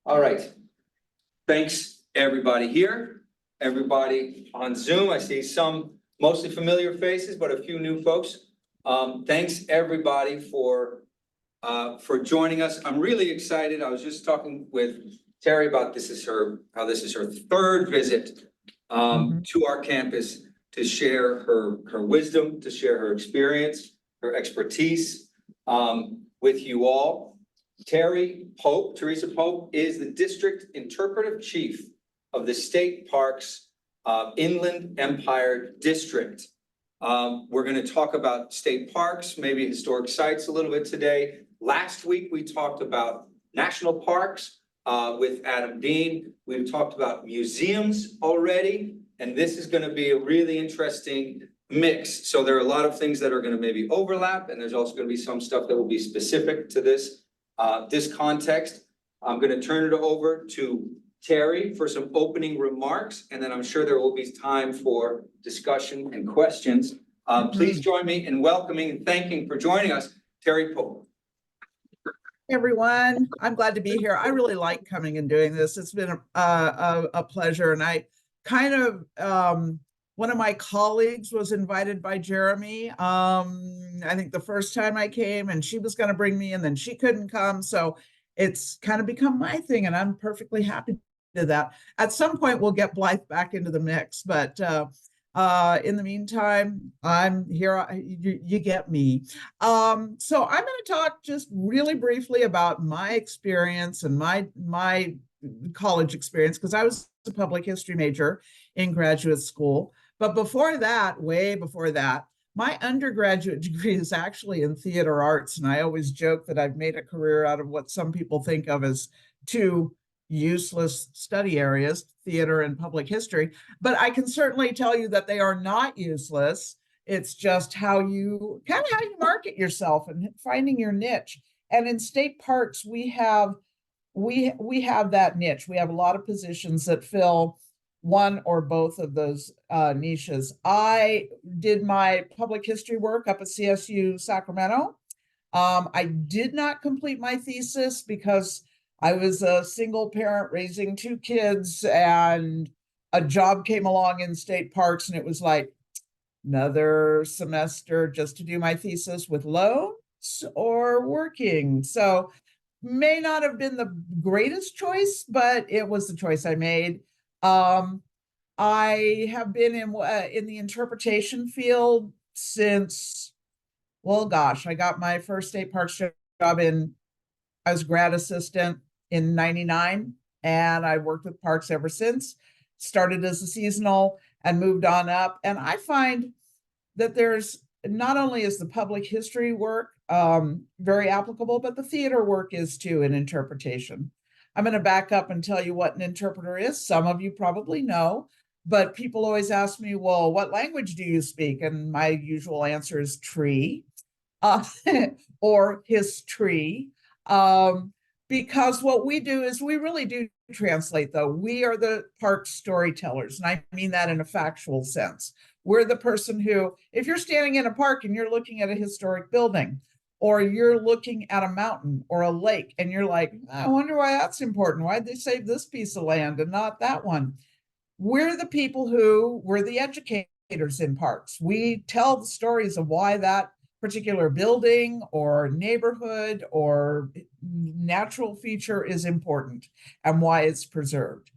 All right. Thanks, everybody here, everybody on Zoom. I see some mostly familiar faces, but a few new folks. Thanks, everybody, for joining us. I'm really excited. I was just talking with Teri about how this is her third visit to our campus to share her wisdom, to share her experience, her expertise with you all. Teresa Pope is the District Interpretive Chief of the State Parks Inland Empire District. We're going to talk about state parks, maybe historic sites a little bit today. Last week, we talked about national parks with Adam Dean. We've talked about museums already, and this is going to be a really interesting mix. So there are a lot of things that are going to maybe overlap, and there's also going to be some stuff that will be specific to this context. I'm going to turn it over to Teri for some opening remarks, and then I'm sure there will be time for discussion and questions. Please join me in welcoming and thanking for joining us, Teri Pope. Hey everyone, I'm glad to be here. I really like coming and doing this. It's been a pleasure, and I kind of one of my colleagues was invited by Jeremy. I think the first time I came, and she was going to bring me, and then she couldn't come. So it's kind of become my thing, and I'm perfectly happy to that. At some point, we'll get Blythe back into the mix, but in the meantime, I'm here. You get me. So I'm going to talk just really briefly about my experience and my college experience, because I was a public history major in graduate school. But before that, way before that, my undergraduate degree is actually in theater arts. And I always joke that I've made a career out of what some people think of as two useless study areas, theater and public history. But I can certainly tell you that they are not useless. It's just how you market yourself and finding your niche. And in state parks, we have that niche. We have a lot of positions that fill one or both of those niches. I did my public history work up at CSU Sacramento. I did not complete my thesis because I was a single parent raising two kids, and a job came along in state parks, and it was like another semester just to do my thesis with loans or working. So may not have been the greatest choice, but it was the choice I made. I have been in the interpretation field since, well, gosh, I got my first state parks job I was grad assistant in '99, and I worked with parks ever since. Started as a seasonal and moved on up. And I find that there's not only is the public history work very applicable, but the theater work is too in interpretation. I'm going to back up and tell you what an interpreter is. Some of you probably know, but people always ask me, well, what language do you speak? And my usual answer is tree or history. Because what we do is we really do translate, though. We are the park storytellers, and I mean that in a factual sense. We're the person who, if you're standing in a park and you're looking at a historic building, or you're looking at a mountain or a lake, and you're like, I wonder why that's important. Why'd they save this piece of land and not that one? We're the people we're the educators in parks. We tell the stories of why that particular building or neighborhood or natural feature is important and why it's preserved.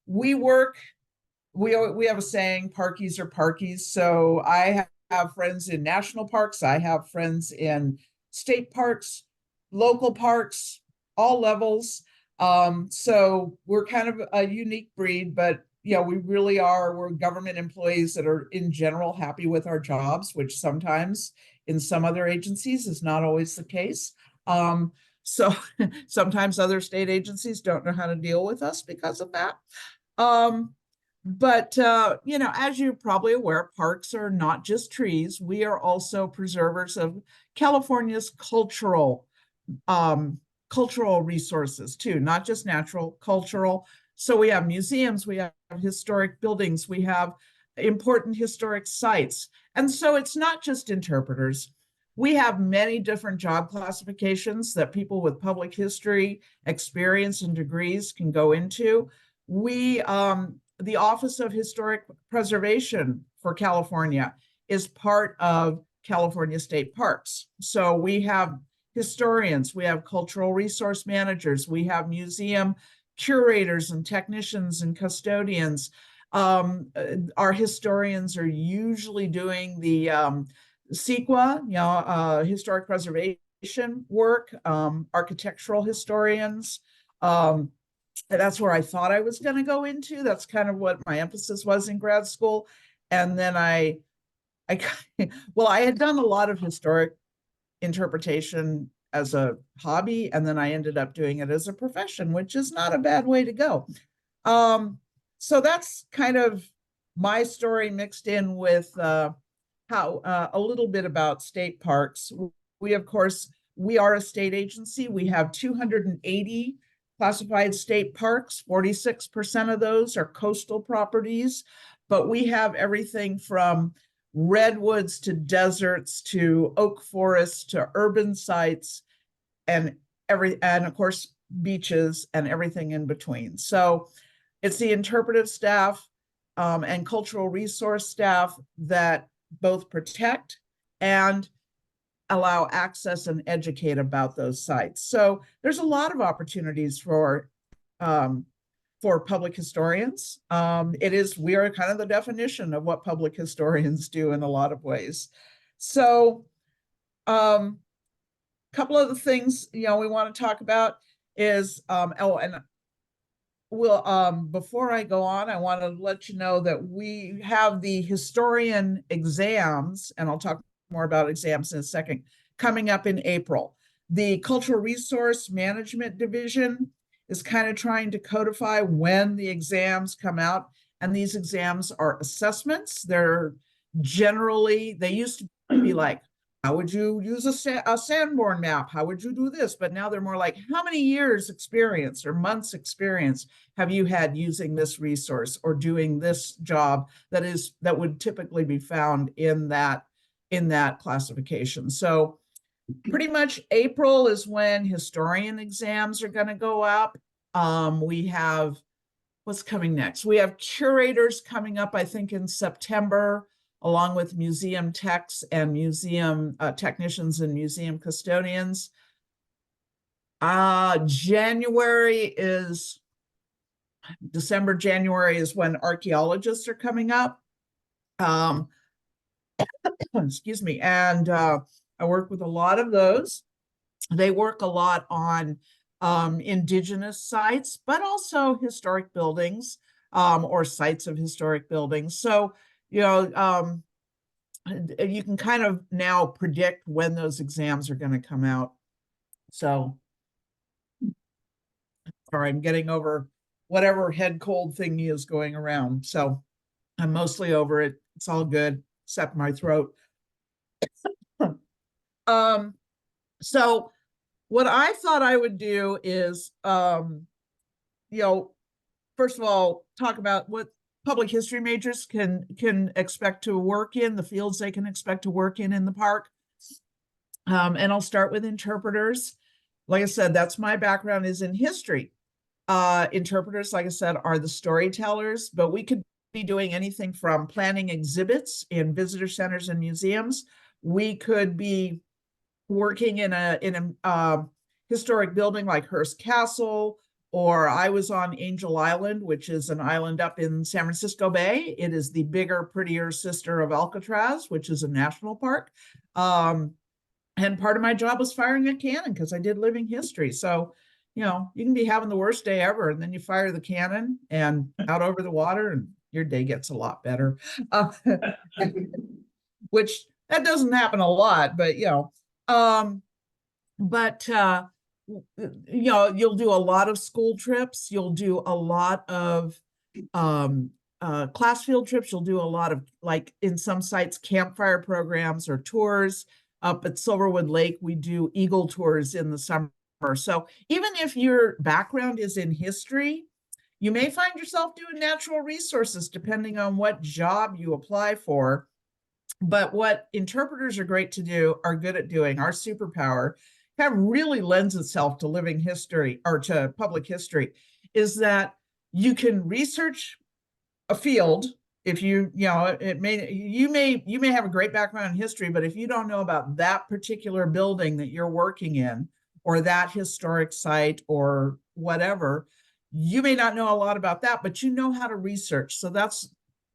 We have a saying, parkies are parkies. So I have friends in national parks. I have friends in state parks, local parks, all levels. So we're kind of a unique breed, but yeah, we're government employees that are in general happy with our jobs, which sometimes in some other agencies is not always the case. So sometimes other state agencies don't know how to deal with us because of that. But as you're probably aware, parks are not just trees. We are also preservers of California's cultural resources too, not just natural, cultural. So we have museums, we have historic buildings, we have important historic sites. And so it's not just interpreters. we have many different job classifications that people with public history experience and degrees can go into. The Office of Historic Preservation for California is part of California State Parks. So we have historians, we have cultural resource managers, we have museum curators and technicians and custodians. Our historians are usually doing the CEQA, historic preservation work, architectural historians. That's where I thought I was going to go into. That's kind of what my emphasis was in grad school. And then well, I had done a lot of historic interpretation as a hobby, and then I ended up doing it as a profession, which is not a bad way to go. So that's kind of my story mixed in with how a little bit about state parks. We, of course, we are a state agency. We have 280 classified state parks. 46% of those are coastal properties, but we have everything from redwoods to deserts to oak forests to urban sites and of course beaches and everything in between. So it's the interpretive staff and cultural resource staff that both protect and allow access and educate about those sites. So there's a lot of opportunities for public historians. We are kind of the definition of what public historians do in a lot of ways. So a couple of the things, we want to talk about is, before I go on, I want to let you know that we have the historian exams, and I'll talk more about exams in a second, coming up in April. The Cultural Resource Management Division is kind of trying to codify when the exams come out. And these exams are assessments. They used to be like, how would you use a Sanborn map? How would you do this? But now they're more like, how many years experience or months experience have you had using this resource or doing this job that would typically be found in that classification? So pretty much April is when historian exams are going to go up. We have, what's coming next? We have curators coming up, I think, in September, along with museum techs and museum technicians and museum custodians. December, January is when archaeologists are coming up. Excuse me. And I work with a lot of those. They work a lot on indigenous sites, but also historic buildings or sites of historic buildings. So, you can kind of now predict when those exams are going to come out. So, sorry, I'm getting over whatever head cold thing is going around. So I'm mostly over it. It's all good, except my throat. So what I thought I would do is, first of all, talk about what public history majors can expect to work in, the fields they can expect to work in the park. And I'll start with interpreters. Like I said, that's my background is in history. Interpreters, like I said, are the storytellers, but we could be doing anything from planning exhibits in visitor centers and museums. We could be working in a historic building like Hearst Castle, or I was on Angel Island, which is an island up in San Francisco Bay. It is the bigger, prettier sister of Alcatraz, which is a national park. And part of my job was firing a cannon because I did living history. So, you can be having the worst day ever, and then you fire the cannon and out over the water, and your day gets a lot better. Which that doesn't happen a lot, but you'll do a lot of school trips. You'll do a lot of class field trips. You'll do a lot of, like in some sites, campfire programs or tours. Up at Silverwood Lake, we do eagle tours in the summer. So even if your background is in history, you may find yourself doing natural resources depending on what job you apply for. But what interpreters are great to do, are good at doing, our superpower, kind of really lends itself to living history or to public history, is that you can research a field. If you may have a great background in history, but if you don't know about that particular building that you're working in, or that historic site or whatever, you may not know a lot about that, but you know how to research. So that's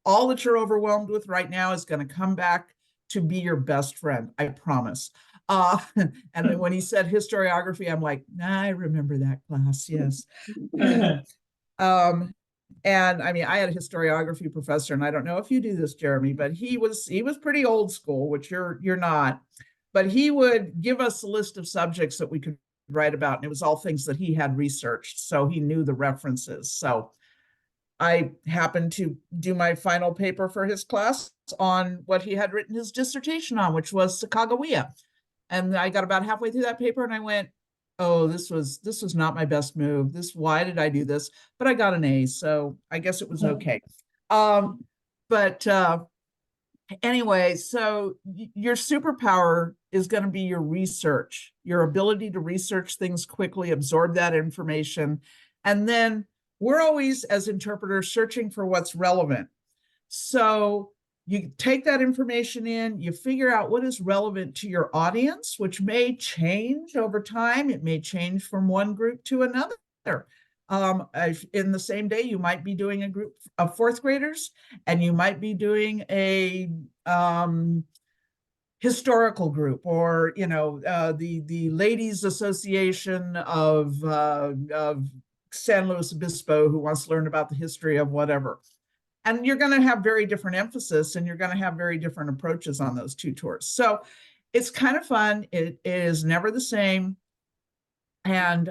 all that you're overwhelmed with right now is going to come back to be your best friend, I promise. And then when he said historiography, I'm like, nah, I remember that class. Yes. um, and I mean, I had a historiography professor, and I don't know if you do this, Jeremy, but he was pretty old school, which you're not. But he would give us a list of subjects that we could write about, and it was all things that he had researched, so he knew the references. So I happened to do my final paper for his class on what he had written his dissertation on, which was Sacagawea. And I got about halfway through that paper and I went, oh, this was not my best move. Why did I do this? But I got an A, so I guess it was okay. But anyway, so your superpower is going to be your research, your ability to research things quickly, absorb that information. And then we're always, as interpreters, searching for what's relevant. So you take that information in, you figure out what is relevant to your audience, which may change over time. It may change from one group to another. In the same day, you might be doing a group of fourth graders, and you might be doing a historical group, or the Ladies Association of San Luis Obispo, who wants to learn about the history of whatever. And you're going to have very different emphasis, and you're going to have very different approaches on those two tours. So it's kind of fun. It is never the same. And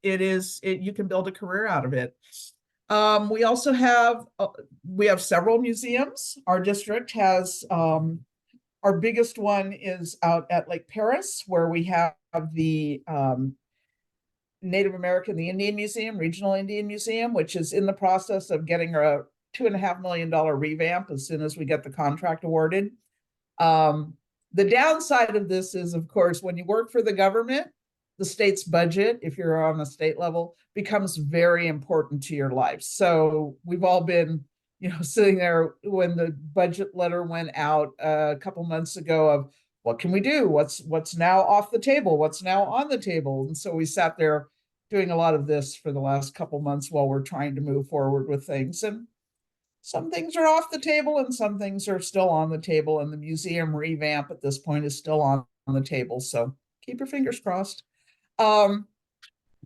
you can build a career out of it. We also have several museums. Our district has, our biggest one is out at Lake Paris, where we have the Native American, the Indian Museum, Regional Indian Museum, which is in the process of getting a $2.5 million revamp as soon as we get the contract awarded. The downside of this is, of course, when you work for the government, the state's budget, if you're on the state level, becomes very important to your life. So we've all been, sitting there when the budget letter went out a couple months ago of, what can we do? What's now off the table? What's now on the table? And so we sat there doing a lot of this for the last couple months while we're trying to move forward with things. And some things are off the table and some things are still on the table. And the museum revamp at this point is still on the table. So keep your fingers crossed.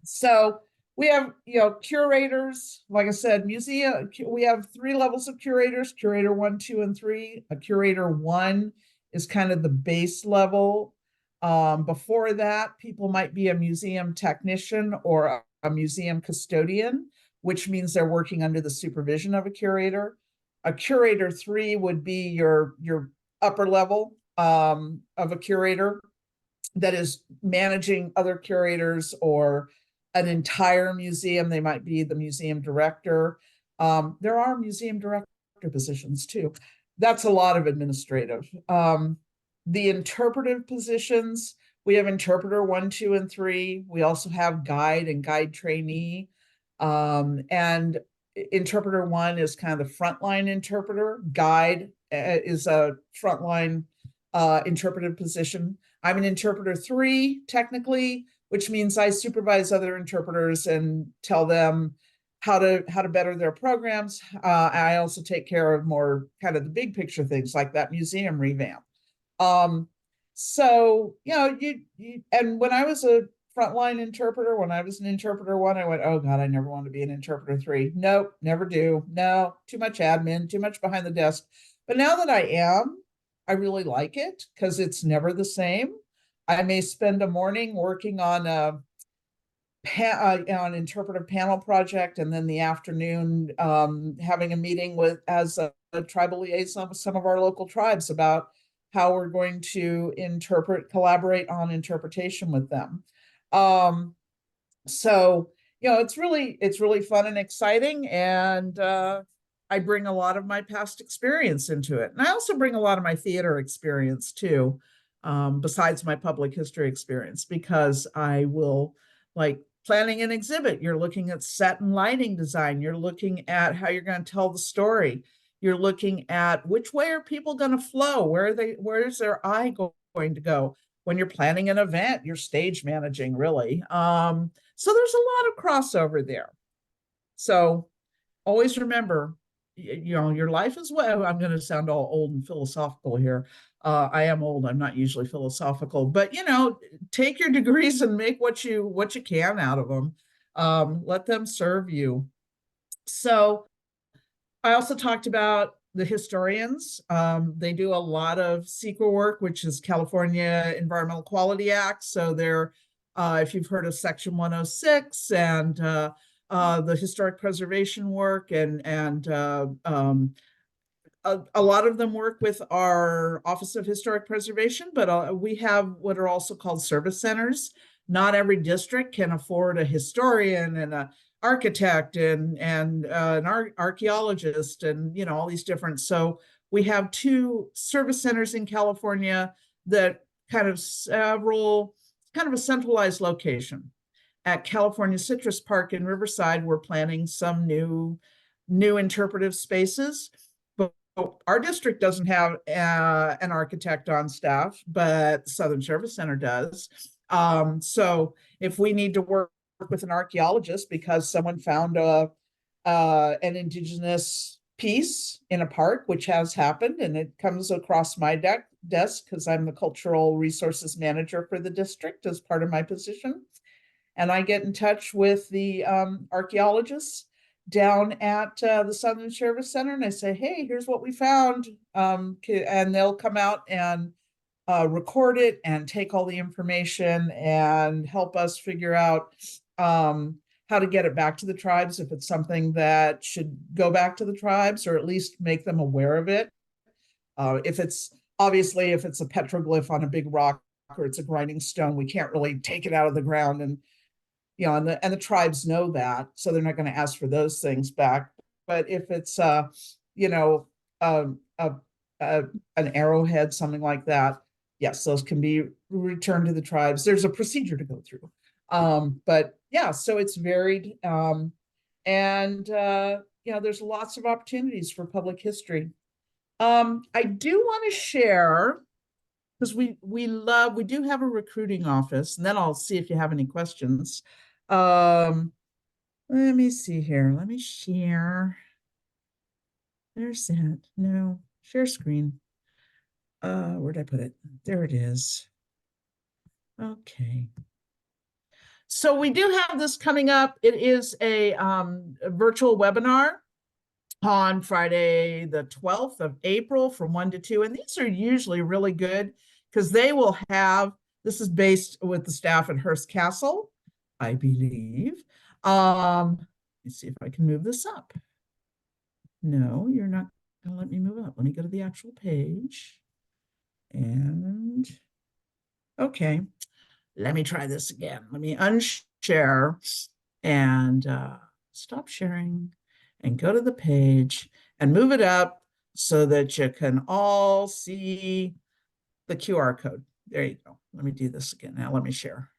So we have, curators. Like I said, museum, we have 3 levels of curators: curator 1, 2, and 3. A curator 1 is kind of the base level. Before that, people might be a museum technician or a museum custodian, which means they're working under the supervision of a curator. A curator 3 would be your upper level of a curator that is managing other curators or an entire museum. They might be the museum director. There are museum director positions too. That's a lot of administrative. The interpretive positions, we have interpreter 1, 2, and 3. We also have guide and guide trainee. And interpreter 1 is kind of the frontline interpreter. Guide is a frontline interpretive position. I'm an interpreter 3, technically, which means I supervise other interpreters and tell them how to better their programs. I also take care of more kind of the big picture things like that museum revamp. So, and when I was a frontline interpreter, when I was an interpreter 1, I went, oh God, I never want to be an interpreter 3. Nope, never do. No, too much admin, too much behind the desk. But now that I am, I really like it because it's never the same. I may spend a morning working on an interpretive panel project, and then the afternoon having a meeting as a tribal liaison with some of our local tribes about how we're going to collaborate on interpretation with them. So it's really fun and exciting, and I bring a lot of my past experience into it. And I also bring a lot of my theater experience too, besides my public history experience, because I will, like, planning an exhibit, you're looking at set and lighting design, you're looking at how you're going to tell the story, you're looking at which way are people going to flow, where's their eye going to go. When you're planning an event, you're stage managing, really. So there's a lot of crossover there. So always remember, your life is well. I'm going to sound all old and philosophical here. I am old. I'm not usually philosophical, but take your degrees and make what you can out of them. Let them serve you. So I also talked about the historians. They do a lot of CEQA work, which is California Environmental Quality Act. So they're, if you've heard of Section 106 and the historic preservation work, and a lot of them work with our Office of Historic Preservation, but we have what are also called service centers. Not every district can afford a historian and an architect and an archaeologist and all these different. So we have 2 service centers in California that kind of a centralized location. At California Citrus Park in Riverside, we're planning some new interpretive spaces. But our district doesn't have an architect on staff, but the Southern Service Center does. So if we need to work with an archaeologist because someone found an indigenous piece in a park, which has happened, and it comes across my desk because I'm the cultural resources manager for the district as part of my position. And I get in touch with the archaeologists down at the Southern Service Center, and I say, hey, here's what we found. And they'll come out and record it and take all the information and help us figure out how to get it back to the tribes, if it's something that should go back to the tribes, or at least make them aware of it. If it's a petroglyph on a big rock or it's a grinding stone, we can't really take it out of the ground, and and the tribes know that, so they're not going to ask for those things back. But if it's an arrowhead, something like that, yes, those can be returned to the tribes. There's a procedure to go through. But yeah, so it's varied. There's lots of opportunities for public history. I do want to share, because we do have a recruiting office, and then I'll see if you have any questions. Let me see here. Let me share. There's it. No, share screen. Where'd I put it? There it is. Okay. So we do have this coming up. It is a virtual webinar on Friday, the 12th of April from 1 to 2. And these are usually really good because they will have, this is based with the staff at Hearst Castle, I believe. Let's see if I can move this up. No, you're not going to let me move up. Let me go to the actual page. And okay, let me try this again. Let me unshare and stop sharing and go to the page and move it up so that you can all see the QR code. There you go. Let me do this again. Now let me share.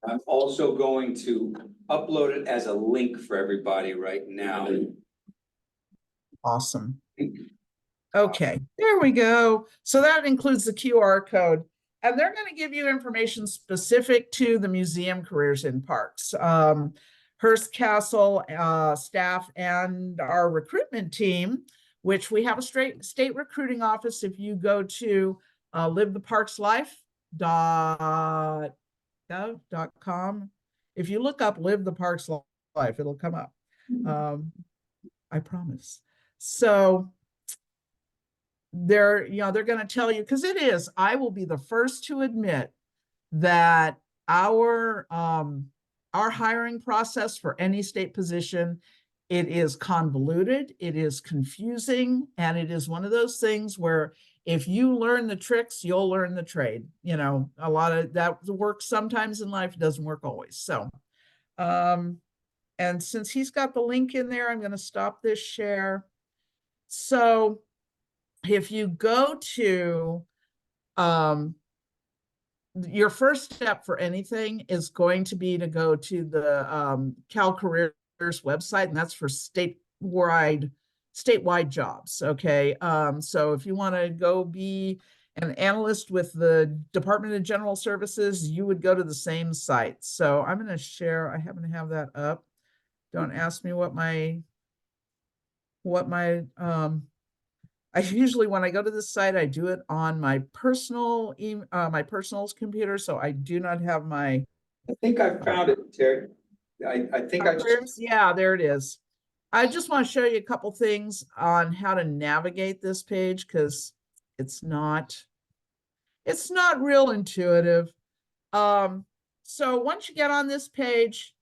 I'm also going to upload it as a link for everybody right now. Awesome. Okay, there we go. So that includes the QR code. And they're going to give you information specific to the museum careers in parks. Hearst Castle staff and our recruitment team, which we have a state recruiting office. If you go to livetheparkslife.gov.com, if you look up Live the Parks Life, it'll come up. I promise. So they're going to tell you, because it is, I will be the first to admit that our hiring process for any state position, it is convoluted, it is confusing, and it is one of those things where if you learn the tricks, you'll learn the trade. A lot of that works sometimes in life, it doesn't work always. So And since he's got the link in there, I'm going to stop this share. So if you go to, your first step for anything is going to be to go to the Cal Careers website, and that's for statewide jobs. Okay. So if you want to go be an analyst with the Department of General Services, you would go to the same site. So I'm going to share, I happen to have that up. Don't ask me what my I usually, when I go to this site, I do it on my personal my personal's computer, so I do not have my I think I found it, Terry. I think I just, yeah, there it is. I just want to show you a couple things on how to navigate this page because it's not real intuitive. So once you get on this page,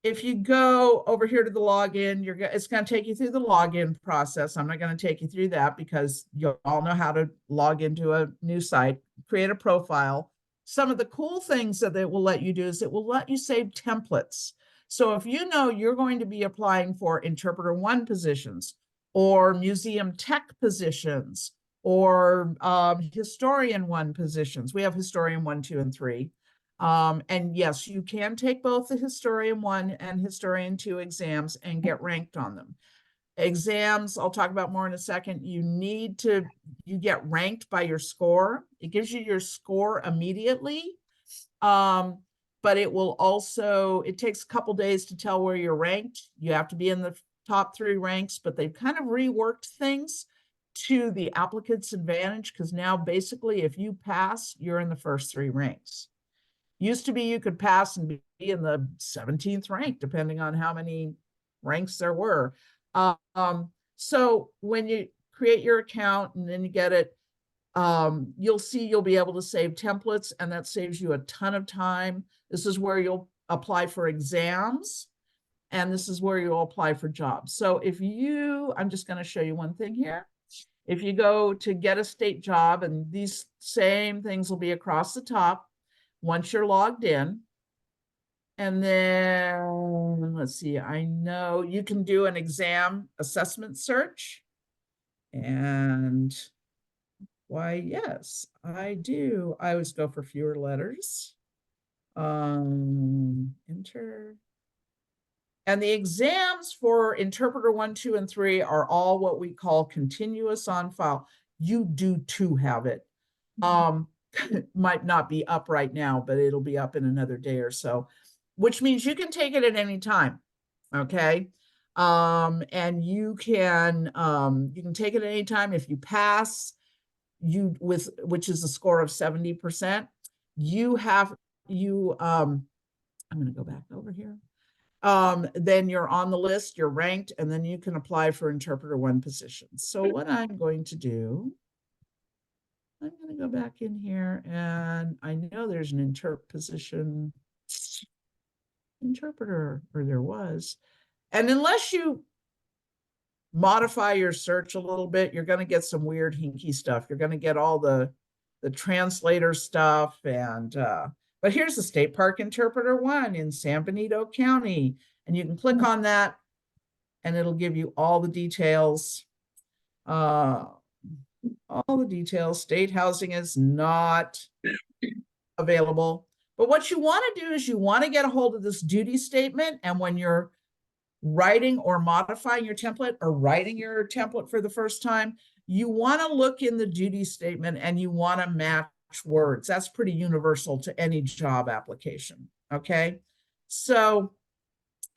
if you go over here to the login, it's going to take you through the login process. I'm not going to take you through that because you all know how to log into a new site, create a profile. Some of the cool things that it will let you do is it will let you save templates. So if you know you're going to be applying for Interpreter 1 positions or Museum Tech positions or Historian 1 positions, we have Historian 1, 2, and 3. And yes, you can take both the Historian 1 and Historian 2 exams and get ranked on them. Exams, I'll talk about more in a second. You get ranked by your score. It gives you your score immediately. But it takes a couple days to tell where you're ranked. You have to be in the top 3 ranks, but they've kind of reworked things to the applicant's advantage because now basically if you pass, you're in the first 3 ranks. Used to be you could pass and be in the 17th rank, depending on how many ranks there were. So when you create your account and then you get it, you'll see you'll be able to save templates, and that saves you a ton of time. This is where you'll apply for exams, and this is where you'll apply for jobs. So I'm just going to show you one thing here. If you go to get a state job, and these same things will be across the top once you're logged in. And then let's see, I know you can do an exam assessment search. And why, yes, I do. I always go for fewer letters. Enter. And the exams for Interpreter 1, 2, and 3 are all what we call continuous on file. You do too have it. Might not be up right now, but it'll be up in another day or so, which means you can take it at any time. Okay. And you can take it at any time. If you pass, which is a score of 70%, I'm going to go back over here. Then you're on the list, you're ranked, and then you can apply for Interpreter 1 positions. So what I'm going to do, I'm going to go back in here, and I know there's an interpreter, or there was. And unless you modify your search a little bit, you're going to get some weird hinky stuff. You're going to get all the translator stuff. And but here's the State Park Interpreter 1 in San Benito County. And you can click on that, and it'll give you all the details. State housing is not available. But what you want to do is you want to get a hold of this duty statement. And when you're writing or modifying your template or writing your template for the first time, you want to look in the duty statement and you want to match words. That's pretty universal to any job application. Okay. So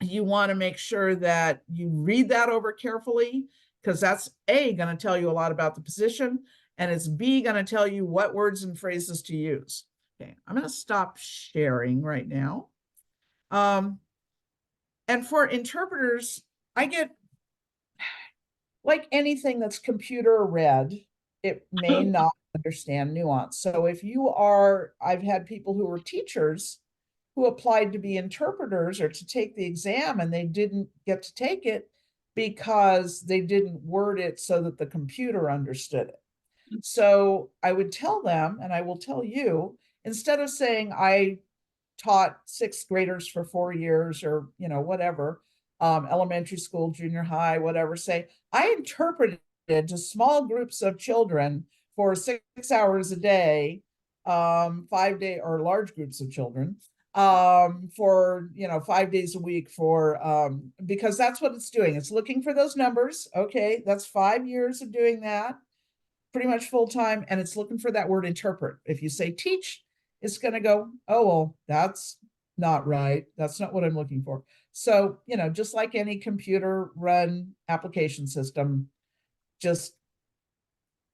you want to make sure that you read that over carefully, because that's A, going to tell you a lot about the position, and it's B, going to tell you what words and phrases to use. Okay, I'm going to stop sharing right now. And for interpreters, I get, like anything that's computer read, it may not understand nuance. So I've had people who were teachers who applied to be interpreters or to take the exam, and they didn't get to take it because they didn't word it so that the computer understood it. So I would tell them, and I will tell you, instead of saying I taught 6th graders for 4 years or whatever, elementary school, junior high, whatever, say, I interpreted to small groups of children for 6 hours a day, 5 day or large groups of children, for, 5 days a week for, because that's what it's doing. It's looking for those numbers. Okay, that's 5 years of doing that, pretty much full time, and it's looking for that word interpret. If you say teach, it's going to go, oh, well, that's not right. That's not what I'm looking for. So, just like any computer run application system, just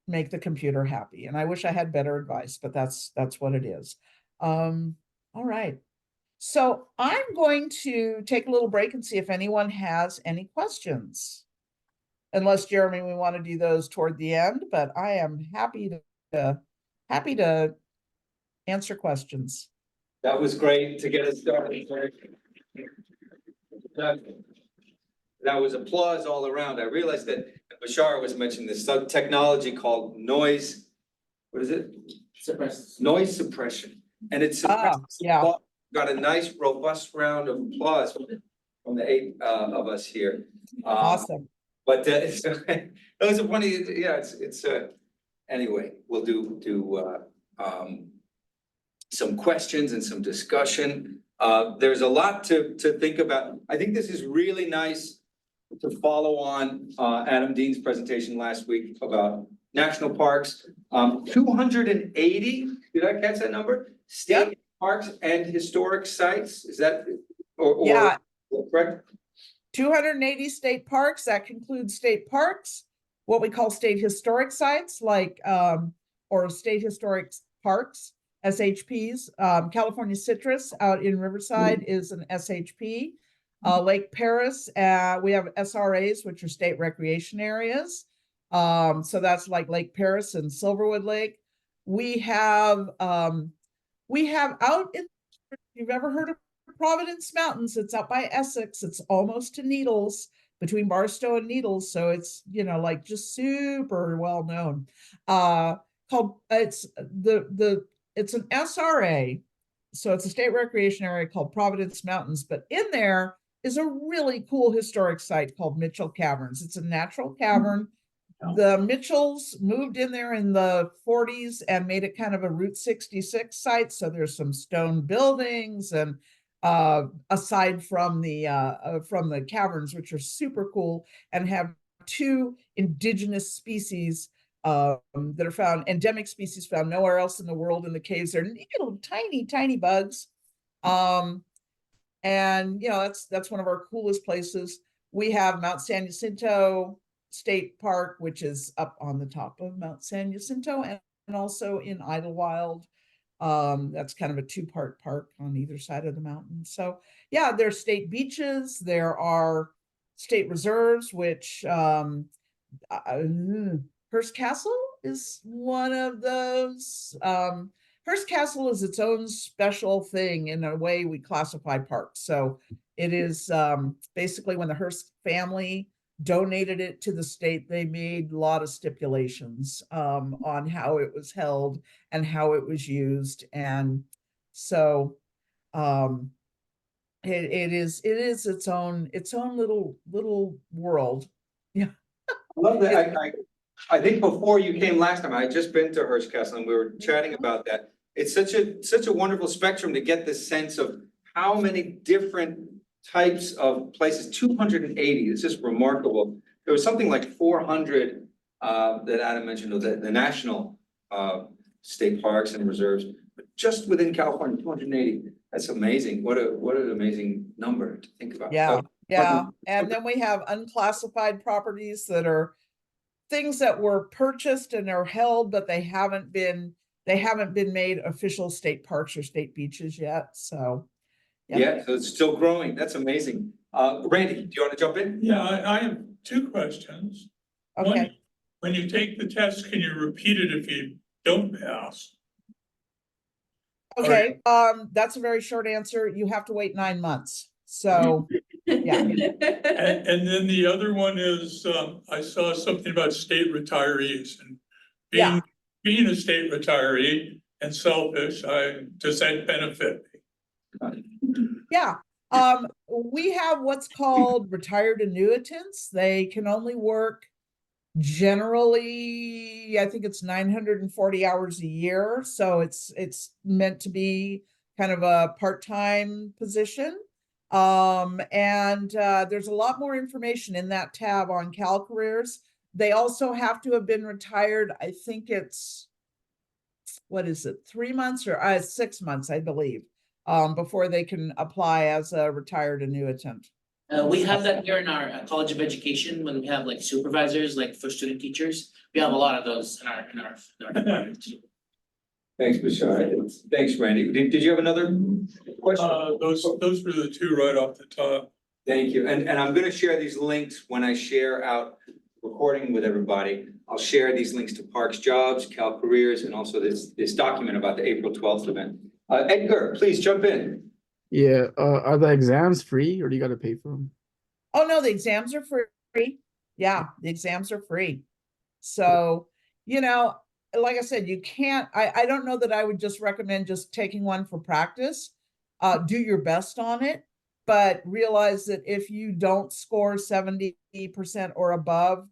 make the computer happy. And I wish I had better advice, but that's what it is. All right. So I'm going to take a little break and see if anyone has any questions. Unless, Jeremy, we want to do those toward the end, but I am happy to answer questions. That was great to get us started. That was applause all around. I realized that Bashar was mentioning this technology called noise. What is it? Noise suppression. And it's yeah. got a nice robust round of applause from the 8 of us here. Awesome. But those are funny. Yeah, it's anyway, we'll do some questions and some discussion. There's a lot to think about. I think this is really nice to follow on Adam Dean's presentation last week about national parks. 280, did I catch that number? State parks and historic sites, is that, Yeah. correct? 280 state parks, that concludes state parks, what we call state historic sites, like, or state historic parks, SHPs. California Citrus out in Riverside is an SHP. Lake Paris, we have SRAs, which are state recreation areas. So that's like Lake Paris and Silverwood Lake. We have out in, if you've ever heard of Providence Mountains, it's up by Essex. It's almost to Needles, between Barstow and Needles. So it's, like just super well known. It's an SRA. So it's a state recreation area called Providence Mountains, but in there is a really cool historic site called Mitchell Caverns. It's a natural cavern. The Mitchells moved in there in the 40s and made it kind of a Route 66 site. So there's some stone buildings and aside from the caverns, which are super cool and have 2 indigenous species that are found, endemic species found nowhere else in the world in the caves. They're little tiny bugs. And that's one of our coolest places. We have Mount San Jacinto State Park, which is up on the top of Mount San Jacinto, and also in Idlewild. That's kind of a 2-part park on either side of the mountain. So yeah, there's state beaches, there are state reserves, which Hearst Castle is one of those. Hearst Castle is its own special thing in a way we classify parks. So it is basically when the Hearst family donated it to the state, they made a lot of stipulations on how it was held and how it was used. And so it is its own little world. Yeah. I love that. I think before you came last time, I had just been to Hearst Castle and we were chatting about that. It's such a wonderful spectrum to get the sense of how many different types of places. 280, it's just remarkable. There was something like 400 that Adam mentioned, the national state parks and reserves, but just within California, 280. That's amazing. What an amazing number to think about. Yeah, and then we have unclassified properties that are things that were purchased and are held, but they haven't been made official state parks or state beaches yet. So yeah, so it's still growing. That's amazing. Randy, do you want to jump in? Yeah, I have 2 questions. okay. One, when you take the test, can you repeat it if you don't pass? Okay, that's a very short answer. You have to wait 9 months. So yeah. And then the other one is, I saw something about state retirees and being a state retiree and selfish, does that benefit me? Yeah, We have what's called retired annuitants. They can only work generally, I think it's 940 hours a year. So it's meant to be kind of a part-time position. And there's a lot more information in that tab on Cal Careers. They also have to have been retired. I think it's, what is it, 3 months or 6 months, I believe, before they can apply as a retired annuitant. We have that here in our College of Education when we have like supervisors, like for student teachers. We have a lot of those in our department too. Thanks, Bashar. Thanks, Randy. Did you have another question? Those were the two right off the top. Thank you. And I'm gonna share these links when I share out recording with everybody. I'll share these links to Parks Jobs, Cal Careers, and also this document about the April 12th event. Edgar, please jump in. Yeah, are the exams free or do you gotta pay for them? Oh, no, the exams are free. Yeah, the exams are free. So, you know, like I said, you can't, I don't know that I would just recommend just taking one for practice. Do your best on it, but realize that if you don't score 70% or above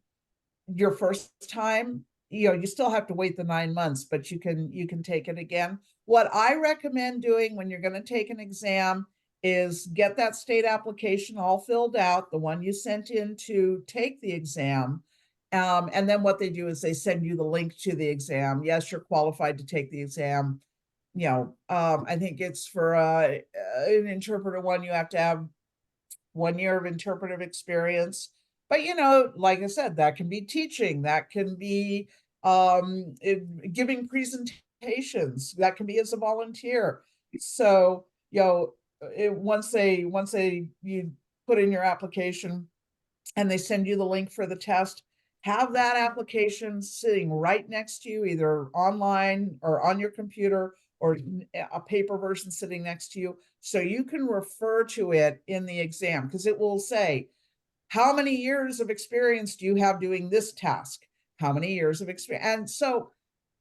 your first time, you know, you still have to wait the 9 months, but you can take it again. What I recommend doing when you're going to take an exam is get that state application all filled out, the one you sent in to take the exam. And then what they do is they send you the link to the exam. Yes, you're qualified to take the exam. You know, I think it's for an interpreter one, you have to have 1 year of interpretive experience. But, you know, like I said, that can be teaching, that can be giving presentations, that can be as a volunteer. So, you know, once you put in your application and they send you the link for the test, have that application sitting right next to you, either online or on your computer, or a paper version sitting next to you, so you can refer to it in the exam, because it will say, how many years of experience do you have doing this task? How many years of experience? And so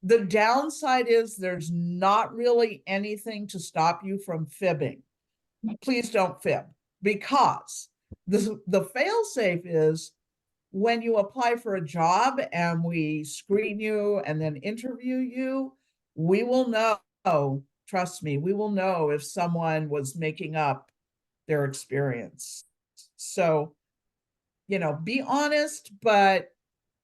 the downside is there's not really anything to stop you from fibbing. Please don't fib, because the fail-safe is when you apply for a job and we screen you and then interview you, we will know, trust me, we will know if someone was making up their experience. So, you know, be honest, but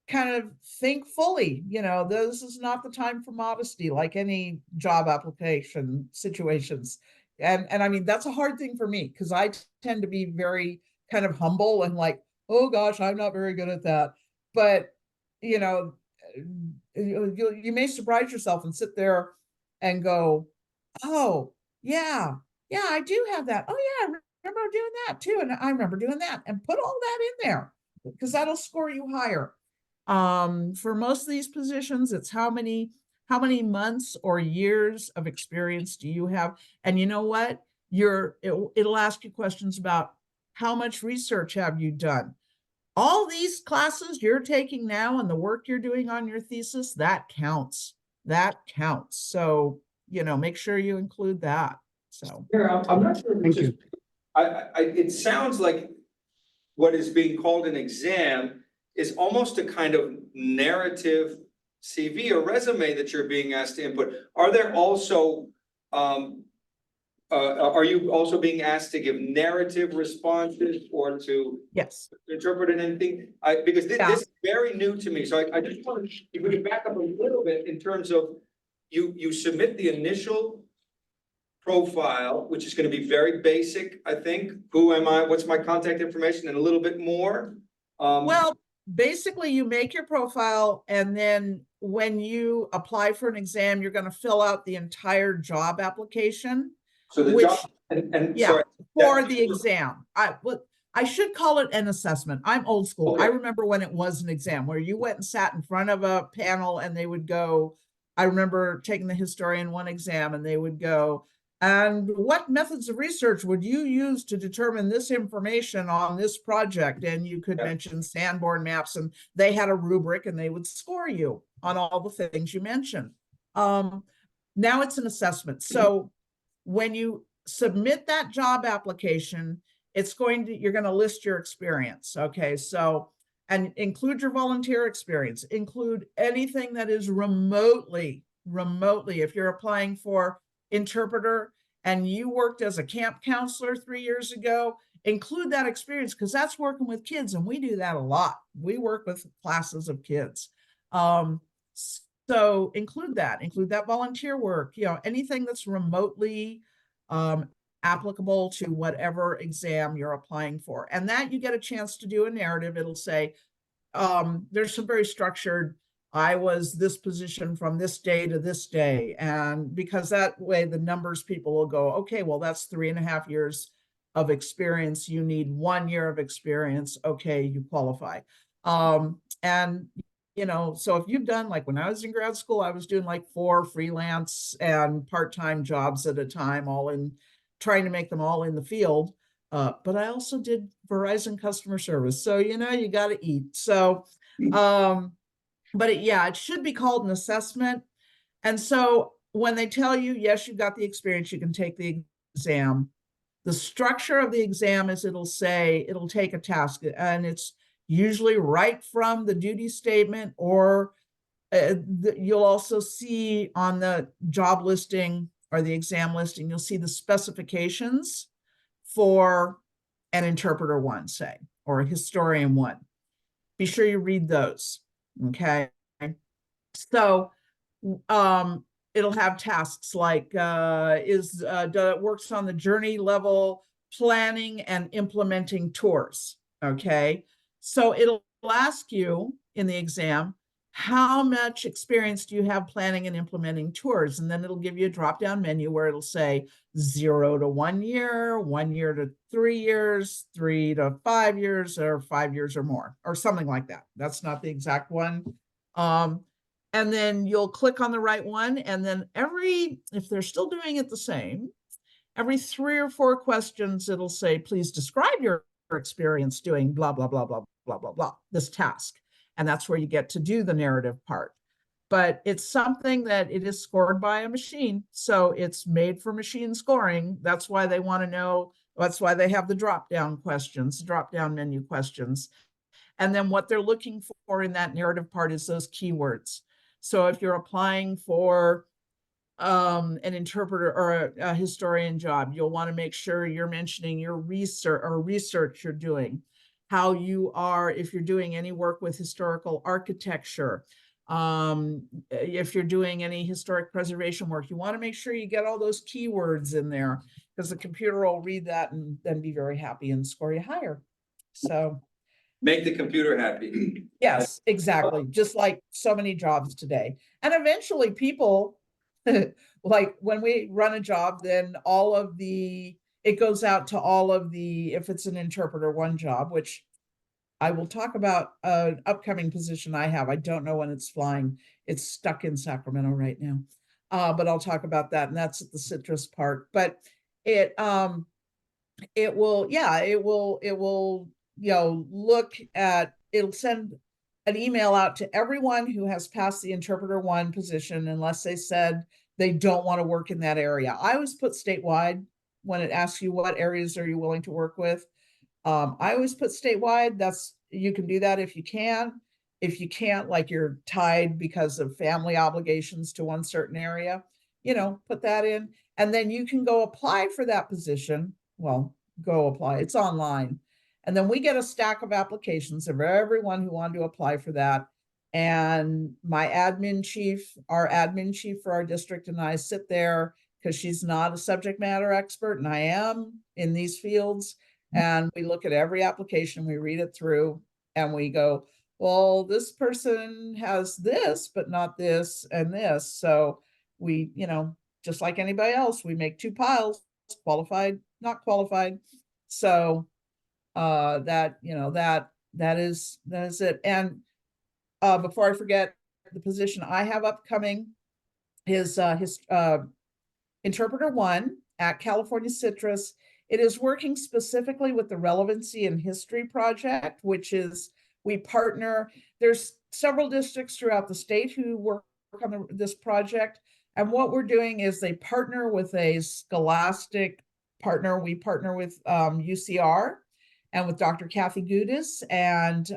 kind of think fully. You know, this is not the time for modesty, like any job application situations. And I mean, that's a hard thing for me, because I tend to be very kind of humble and like, oh gosh, I'm not very good at that. But, you know, you may surprise yourself and sit there and go, oh, yeah, I do have that. Oh yeah, I remember doing that too. And I remember doing that, and put all that in there, because that'll score you higher. For most of these positions, it's how many months or years of experience do you have? And you know what? It'll ask you questions about how much research have you done? All these classes you're taking now and the work you're doing on your thesis, that counts. That counts. So, you know, make sure you include that. So Yeah, I'm not sure. Thank you. It sounds like what is being called an exam is almost a kind of narrative CV or resume that you're being asked to input. Are there also, are you also being asked to give narrative responses or to yes. interpret anything? Because this is very new to me. So I just want to, if we can back up a little bit in terms of you submit the initial profile, which is going to be very basic, I think. Who am I? What's my contact information? And a little bit more. Well, basically you make your profile, and then when you apply for an exam, you're going to fill out the entire job application. So the job and yeah, sorry, for the exam. I should call it an assessment. I'm old school. Okay. I remember when it was an exam where you went and sat in front of a panel and they would go, I remember taking the historian one exam and they would go, and what methods of research would you use to determine this information on this project? And you could mention Sanborn maps, and they had a rubric and they would score you on all the things you mentioned. Now it's an assessment. So when you submit that job application, you're going to list your experience. Okay. So, and include your volunteer experience, include anything that is remotely, if you're applying for interpreter and you worked as a camp counselor 3 years ago, include that experience, because that's working with kids. And we do that a lot. We work with classes of kids. So include that volunteer work, anything that's remotely applicable to whatever exam you're applying for. And that you get a chance to do a narrative. It'll say, there's some very structured, I was this position from this day to this day. And because that way the numbers people will go, okay, well, that's 3.5 years of experience. You need 1 year of experience. Okay, you qualify. And so if you've done, like when I was in grad school, I was doing like 4 freelance and part-time jobs at a time, trying to make them all in the field. But I also did Verizon customer service. So, you got to eat. So, but it should be called an assessment. And so when they tell you, yes, you've got the experience, you can take the exam. The structure of the exam is it'll take a task, and it's usually right from the duty statement, or you'll also see on the job listing or the exam listing, you'll see the specifications for an interpreter 1, say, or a historian 1. Be sure you read those. Okay. So it'll have tasks like works on the journey level planning and implementing tours. Okay. So it'll ask you in the exam, how much experience do you have planning and implementing tours? And then it'll give you a drop-down menu where it'll say 0 to 1 year, 1 year to 3 years, 3 to 5 years, or 5 years or more, or something like that. That's not the exact one. And then you'll click on the right one. And then if they're still doing it the same, every 3 or 4 questions, it'll say, please describe your experience doing blah, blah, blah, blah, blah, blah, blah, this task. And that's where you get to do the narrative part. But it's something that it is scored by a machine. So it's made for machine scoring. That's why they want to know. That's why they have the drop-down questions, drop-down menu questions. And then what they're looking for in that narrative part is those keywords. So if you're applying for an interpreter or a historian job, you'll want to make sure you're mentioning your research you're doing, how you are, if you're doing any work with historical architecture, if you're doing any historic preservation work, you want to make sure you get all those keywords in there, because the computer will read that and then be very happy and score you higher. So Make the computer happy. yes, exactly. Just like so many jobs today. And eventually people, like when we run a job, then it goes out to all of the, if it's an interpreter 1 job, which I will talk about an upcoming position I have. I don't know when it's flying. It's stuck in Sacramento right now. But I'll talk about that. And that's at the Citrus part. But it will it'll send an email out to everyone who has passed the interpreter 1 position, unless they said they don't want to work in that area. I always put statewide when it asks you what areas are you willing to work with. I always put statewide. You can do that if you can. If you can't, like you're tied because of family obligations to one certain area, put that in. And then you can go apply for that position. Well, go apply. It's online. And then we get a stack of applications of everyone who wanted to apply for that. And my admin chief, our admin chief for our district, and I sit there, because she's not a subject matter expert and I am in these fields. And we look at every application, we read it through, and we go, well, this person has this, but not this and this. So we, just like anybody else, we make 2 piles, qualified, not qualified. So that is it. And before I forget, the position I have upcoming is Interpreter 1 at California Citrus. It is working specifically with the Relevancy and History Project, which is, we partner, there's several districts throughout the state who work on this project. And what we're doing is they partner with a scholastic we partner with UCR and with Dr. Kathy Gudis, and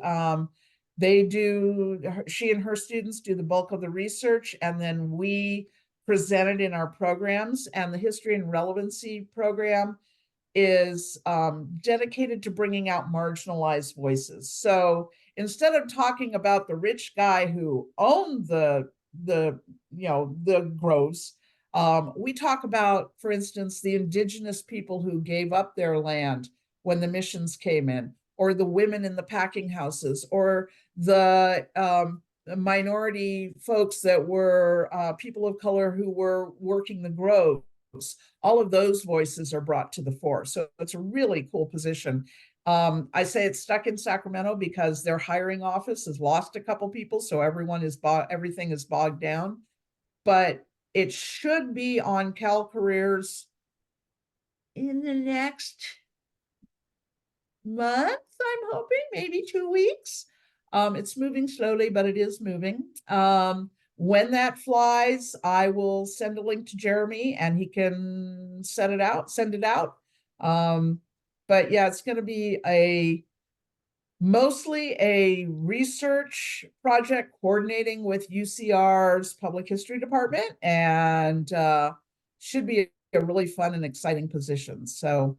she and her students do the bulk of the research, and then we present it in our programs. And the history and relevancy program is dedicated to bringing out marginalized voices. So instead of talking about the rich guy who owned the groves, we talk about, for instance, the indigenous people who gave up their land when the missions came in, or the women in the packing houses, or the minority folks that were people of color who were working the groves. All of those voices are brought to the fore. So it's a really cool position. I say it's stuck in Sacramento because their hiring office has lost a couple people, so everything is bogged down. But it should be on Cal Careers in the next month, I'm hoping, maybe 2 weeks. It's moving slowly, but it is moving. When that flies, I will send a link to Jeremy and he can send it out. But yeah, it's going to be mostly a research project coordinating with UCR's public history department, and should be a really fun and exciting position. So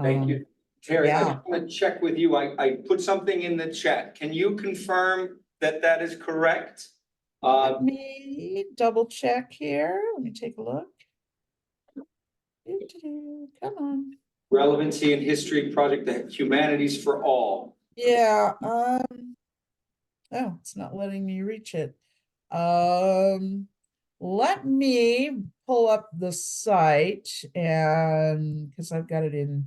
Thank you. Terry, I yeah. just want to check with you. I put something in the chat. Can you confirm that that is correct? Let me double check here. Let me take a look. Come on. Relevancy and History Project, the Humanities for All. Yeah. Oh, it's not letting me reach it. Let me pull up the site, and because I've got it in.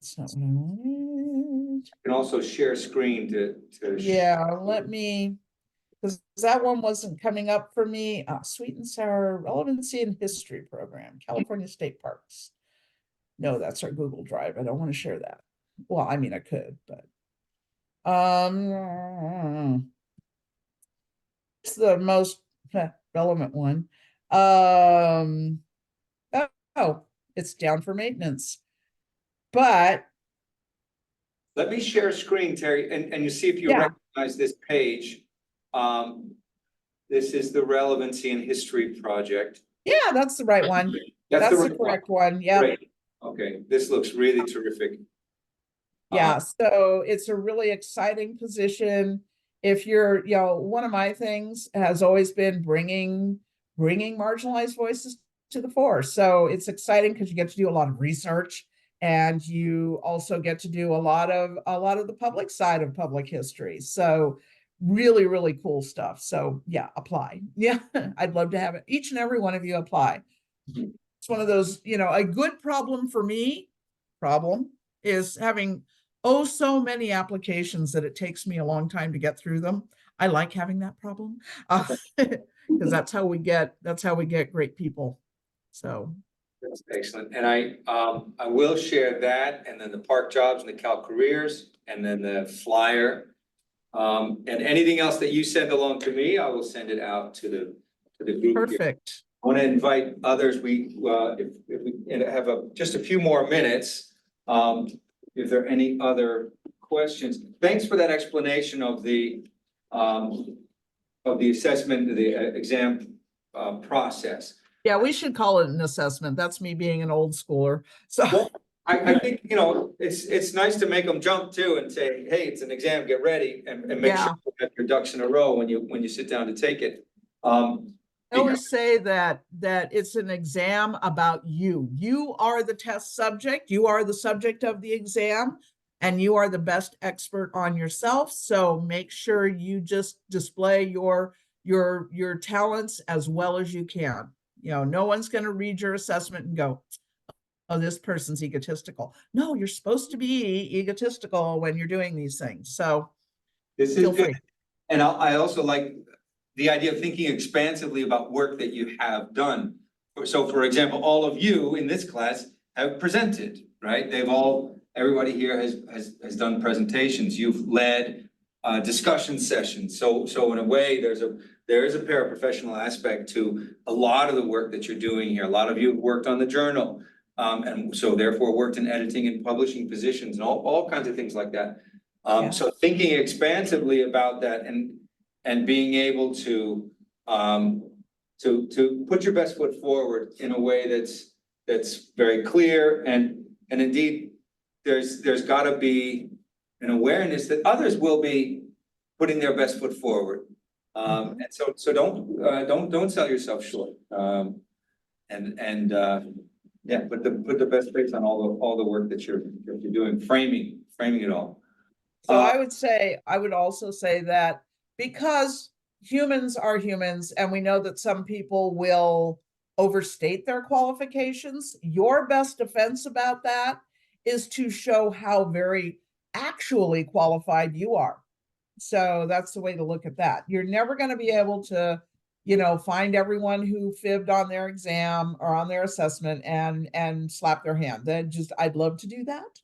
It's not what I wanted. You can also share screen to. Yeah, let me, because that one wasn't coming up for me. Sweet and Sour Relevancy and History Program, California State Parks. No, that's our Google Drive. I don't want to share that. Well, I mean, I could, but it's the most relevant one. Oh, it's down for maintenance. But let me share screen, Terry, and you see if you recognize this page. This is the Relevancy and History Project. Yeah, that's the right one. That's the correct one. Yeah. Great. Okay, this looks really terrific. Yeah, so it's a really exciting position. If you're, one of my things has always been bringing marginalized voices to the fore. So it's exciting because you get to do a lot of research, and you also get to do a lot of the public side of public history. So really, really cool stuff. So yeah, apply. Yeah, I'd love to have it. Each and every one of you apply. It's one of those, a good problem for me is having so many applications that it takes me a long time to get through them. I like having that problem because that's how we get great people. So that's excellent. And I will share that, and then the park jobs and the Cal Careers, and then the flyer. And anything else that you send along to me, I will send it out to the group. Perfect. I want to invite others. If we have just a few more minutes, if there are any other questions. Thanks for that explanation of the assessment, the exam process. Yeah, we should call it an assessment. That's me being an old schooler. So well, I think, it's nice to make them jump too and say, hey, it's an exam, get ready, and make sure you have your ducks in a row when you sit down to take it. I always say that it's an exam about you. You are the test subject. You are the subject of the exam, and you are the best expert on yourself. So make sure you just display your talents as well as you can. No one's going to read your assessment and go, oh, this person's egotistical. No, you're supposed to be egotistical when you're doing these things. So this is good. And I also like the idea of thinking expansively about work that you have done. So for example, all of you in this class have presented, right? Everybody here has done presentations. You've led discussion sessions. So in a way, there's there is a paraprofessional aspect to a lot of the work that you're doing here. A lot of you have worked on the journal. And so therefore worked in editing and publishing positions and all kinds of things like that. Yeah. So thinking expansively about that and being able to put your best foot forward in a way that's very clear and indeed there's gotta be an awareness that others will be putting their best foot forward. And so don't sell yourself short. Yeah, put the best face on all the work that you're doing, framing it all. So I would also say that because humans are humans and we know that some people will overstate their qualifications, your best defense about that is to show how very actually qualified you are. So that's the way to look at that. You're never going to be able to, find everyone who fibbed on their exam or on their assessment and slap their hand. I'd love to do that,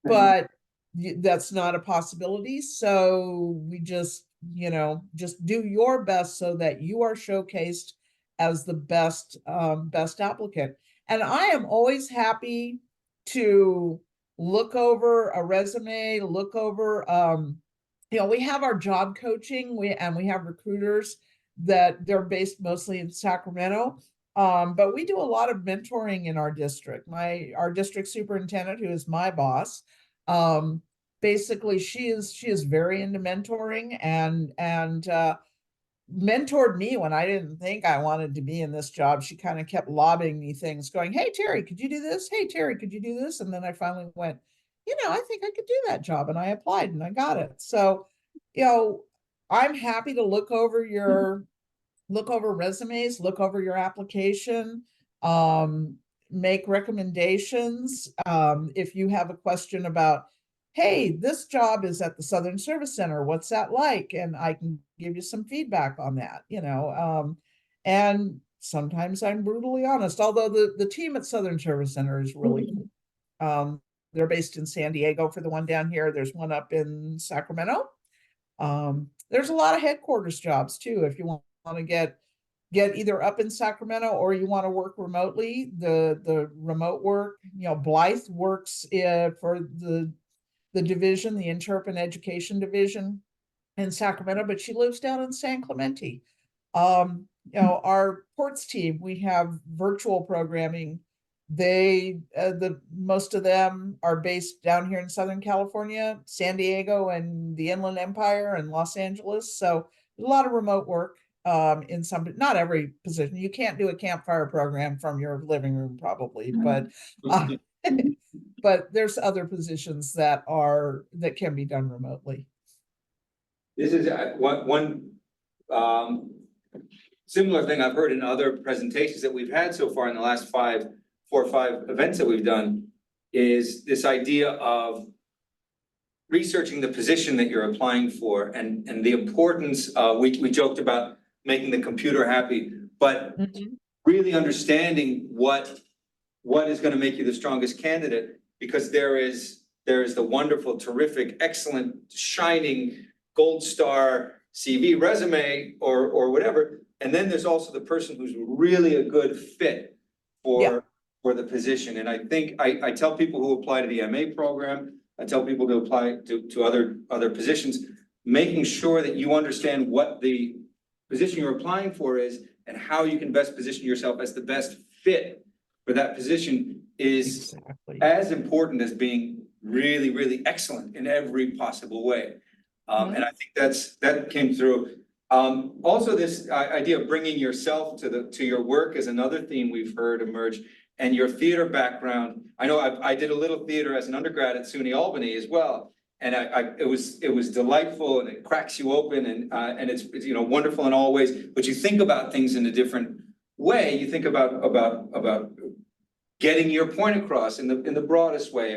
but that's not a possibility. So we just do your best so that you are showcased as the best applicant. And I am always happy to look over a resume, look over, we have our job coaching, we have recruiters that they're based mostly in Sacramento. But we do a lot of mentoring in our district. Our district superintendent, who is my boss, basically she is very into mentoring and mentored me when I didn't think I wanted to be in this job. She kind of kept lobbing me things going, "Hey, Teri, could you do this? Hey, Teri, could you do this?" And then I finally went, I think I could do that job. And I applied and I got it. So, I'm happy to look over resumes, look over your application, make recommendations. If you have a question about, hey, this job is at the Southern Service Center, what's that like? And I can give you some feedback on that, and sometimes I'm brutally honest, although the team at Southern Service Center is really cool. They're based in San Diego for the one down here. There's one up in Sacramento. There's a lot of headquarters jobs too. If you want to get either up in Sacramento or you want to work remotely, the remote work, Blythe works for the division, the Interpretive Education division in Sacramento, but she lives down in San Clemente. Our ports team, we have virtual programming. Most of them are based down here in Southern California, San Diego and the Inland Empire and Los Angeles. So a lot of remote work in some, not every position. You can't do a campfire program from your living room probably, but but there's other positions that can be done remotely. This is one similar thing I've heard in other presentations that we've had so far in the last 4 or 5 events that we've done is this idea of researching the position that you're applying for and the importance of, we joked about making the computer happy, but really understanding what is going to make you the strongest candidate, because there is the wonderful, terrific, excellent, shining gold star CV resume or whatever. And then there's also the person who's really a good fit for the position. And I think I tell people who apply to the MA program, I tell people to apply to other positions, making sure that you understand what the position you're applying for is and how you can best position yourself as the best fit for that position is as important as being really, really excellent in every possible way. And I think that came through. Also, this idea of bringing yourself to your work is another theme we've heard emerge. And your theater background, I know I did a little theater as an undergrad at SUNY Albany as well, and it was delightful, and it cracks you open, and it's wonderful in all ways. But you think about things in a different way. You think about getting your point across in the broadest way.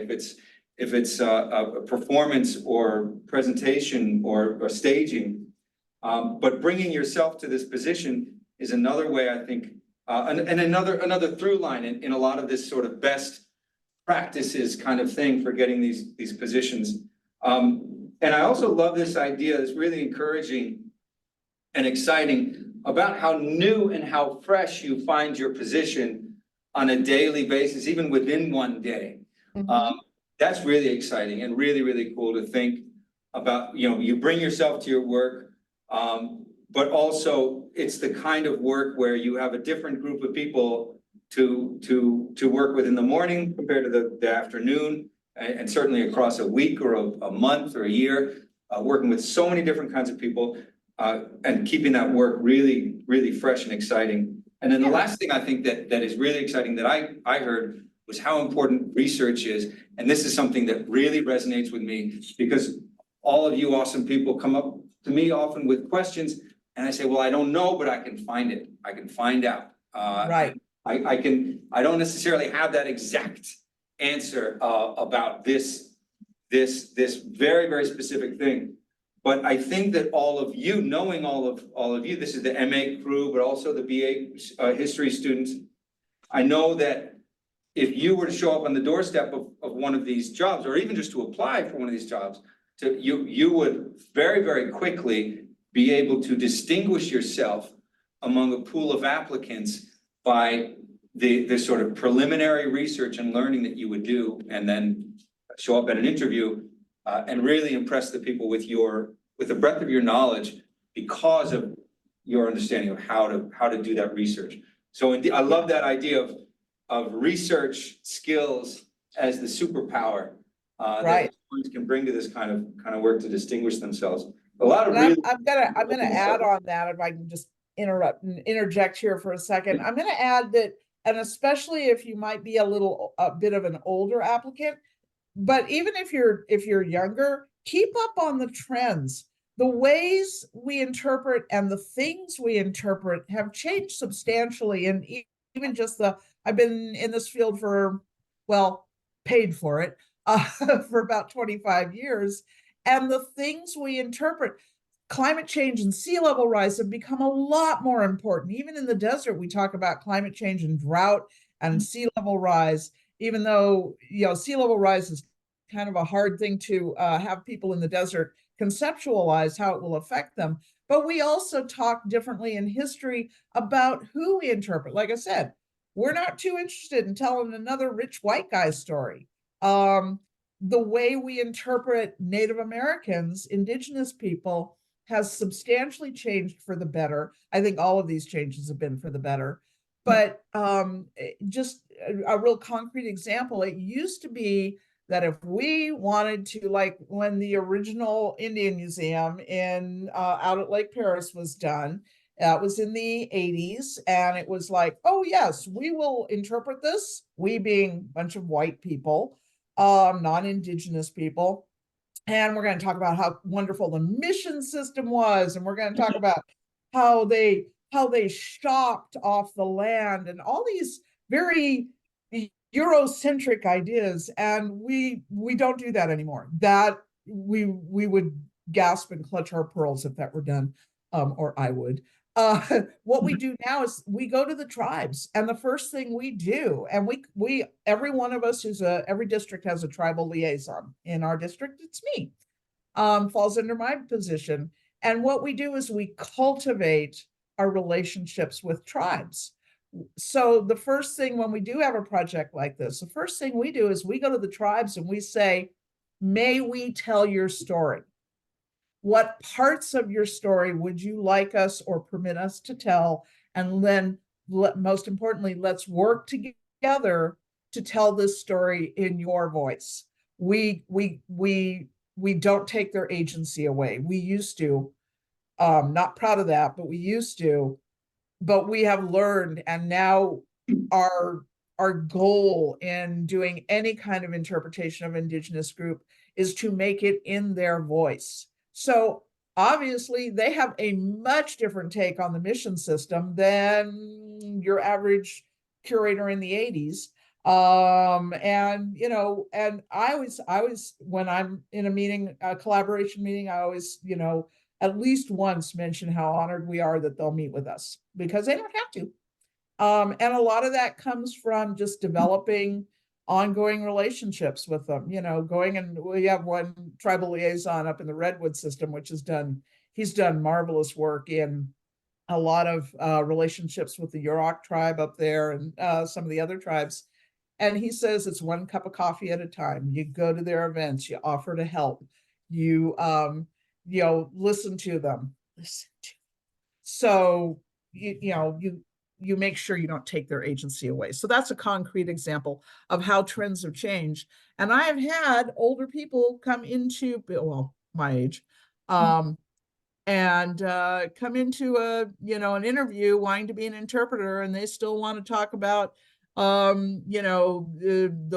If it's a performance or presentation or staging, but bringing yourself to this position is another way, I think. And another through line in a lot of this sort of best practices kind of thing for getting these positions. And I also love this idea. It's really encouraging and exciting about how new and how fresh you find your position on a daily basis, even within one day. That's really exciting and really, really cool to think about. You bring yourself to your work, but also it's the kind of work where you have a different group of people to work with in the morning compared to the afternoon, and certainly across a week or a month or a year, working with so many different kinds of people, and keeping that work really, really fresh and exciting. And then the last thing I think that is really exciting that I heard was how important research is. And this is something that really resonates with me, because all of you awesome people come up to me often with questions, and I say, well, I don't know, but I can find it. I can find out. Right. I don't necessarily have that exact answer about this very, very specific thing. But I think that all of you, knowing all of you, this is the MA crew, but also the BA history students. I know that if you were to show up on the doorstep of one of these jobs, or even just to apply for one of these jobs, you would very, very quickly be able to distinguish yourself among a pool of applicants by the sort of preliminary research and learning that you would do, and then show up at an interview and really impress the people with the breadth of your knowledge, because of your understanding of how to do that research. So indeed, I love that idea of research skills as the superpower that students can bring to this kind of work to distinguish themselves. A lot of really. I'm gonna add on that, if I can just interject here for a second. I'm gonna add that, and especially if you might be a bit of an older applicant, but even if you're younger, keep up on the trends. The ways we interpret and the things we interpret have changed substantially, and even just I've been in this field for, well, paid for it, for about 25 years. And the things we interpret, climate change and sea level rise, have become a lot more important. Even in the desert, we talk about climate change and drought and sea level rise, even though, sea level rise is kind of a hard thing to have people in the desert conceptualize how it will affect them. But we also talk differently in history about who we interpret. Like I said, we're not too interested in telling another rich white guy story. The way we interpret Native Americans, indigenous people, has substantially changed for the better. I think all of these changes have been for the better. But just a real concrete example, it used to be that if we wanted to, like when the original Indian Museum out at Lake Paris was done, that was in the 80s, and it was like, oh yes, we will interpret this, we being a bunch of white people, non-indigenous people, and we're going to talk about how wonderful the mission system was, and we're going to talk about how they shopped off the land, and all these very Eurocentric ideas. And we don't do that anymore. That we would gasp and clutch our pearls if that were done, or I would. What we do now is we go to the tribes, and the first thing we do, and we every one of us every district has a tribal liaison. In our district, it's me. Falls under my position. And what we do is we cultivate our relationships with tribes. So the first thing, when we do have a project like this, the first thing we do is we go to the tribes and we say, may we tell your story? What parts of your story would you like us or permit us to tell? And then, most importantly, let's work together to tell this story in your voice. We don't take their agency away. We used to, not proud of that, but we used to. But we have learned, and now our goal in doing any kind of interpretation of Indigenous group is to make it in their voice. So obviously they have a much different take on the mission system than your average curator in the 80s. And I always, when I'm in a meeting, a collaboration meeting, I always, at least once mention how honored we are that they'll meet with us, because they don't have to. And a lot of that comes from just developing ongoing relationships with them, going, and we have one tribal liaison up in the Redwood system, he's done marvelous work in a lot of relationships with the Yurok tribe up there and some of the other tribes. And he says it's one cup of coffee at a time. You go to their events, you offer to help, you listen to them. So you make sure you don't take their agency away. So that's a concrete example of how trends have changed. And I have had older people come into, well, my age, and come into an interview wanting to be an interpreter, and they still want to talk about the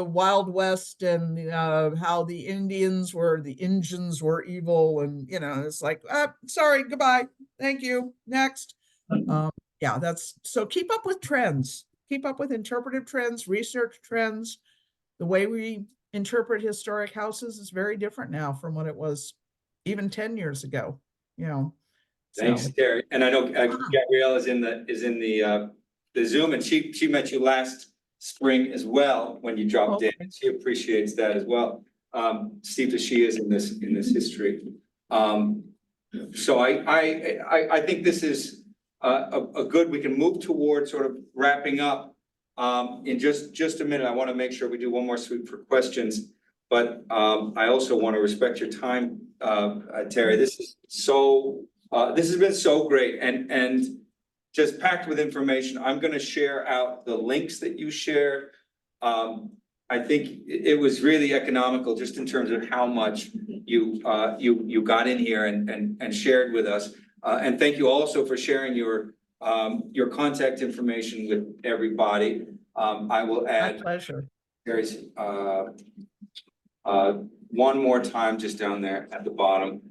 Wild West and how the Indians were evil, and it's like, sorry, goodbye, thank you, next. Yeah, so keep up with trends, keep up with interpretive trends, research trends. The way we interpret historic houses is very different now from what it was even 10 years ago. Thanks, So. Terry. And I know Gabrielle is in the Zoom, and she met you last spring as well when you dropped in. She appreciates that as well. Steve, as she is in this history. So I think this is a good. We can move towards sort of wrapping up in just a minute. I want to make sure we do one more sweep for questions, but I also want to respect your time, Terry. This is so. This has been so great and just packed with information. I'm going to share out the links that you shared. I think it was really economical just in terms of how much you got in here and shared with us. And thank you also for sharing your contact information with everybody. I will add. My pleasure. There's one more time just down there at the bottom.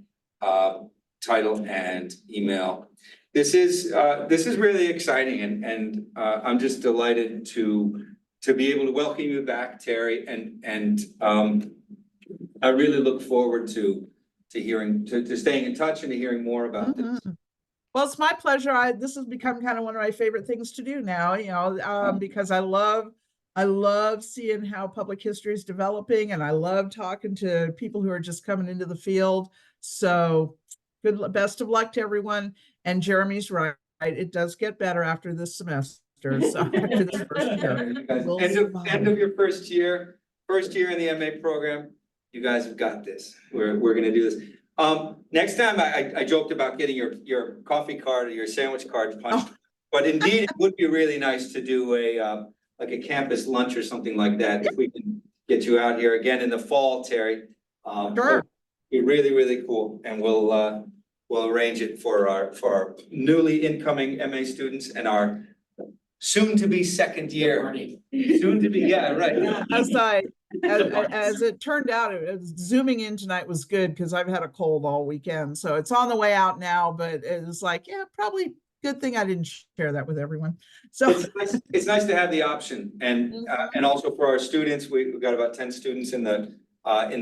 Title and email. This is really exciting, and I'm just delighted to be able to welcome you back, Terry, and I really look forward to hearing to staying in touch and to hearing more about this. Well, it's my pleasure. This has become kind of one of my favorite things to do now, because I love seeing how public history is developing, and I love talking to people who are just coming into the field. So best of luck to everyone. And Jeremy's right. It does get better after this semester. So after this first year. End of your first year in the MA program, you guys have got this. We're gonna do this. Next time I joked about getting your coffee card or your sandwich card punched, but indeed it would be really nice to do like a campus lunch or something like that. If we can get you out here again in the fall, Terry. Sure. Be really, really cool, and we'll arrange it for our newly incoming MA students and our soon-to-be second year. Soon to be, yeah, right. As it turned out, zooming in tonight was good because I've had a cold all weekend, so it's on the way out now. But it was like, yeah, probably good thing I didn't share that with everyone. So it's nice to have the option, and also for our students, we've got about 10 students in the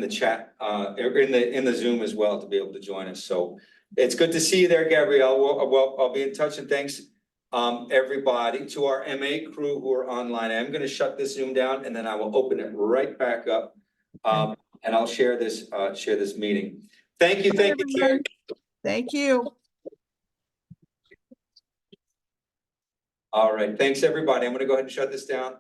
chat, in the Zoom as well, to be able to join us. So it's good to see you there, Gabrielle. Well, I'll be in touch, and thanks everybody. To our MA crew who are online, I'm going to shut this Zoom down, and then I will open it right back up, and I'll share this meeting. Thank you, Terry. Thank you. All right, thanks everybody. I'm going to go ahead and shut this down.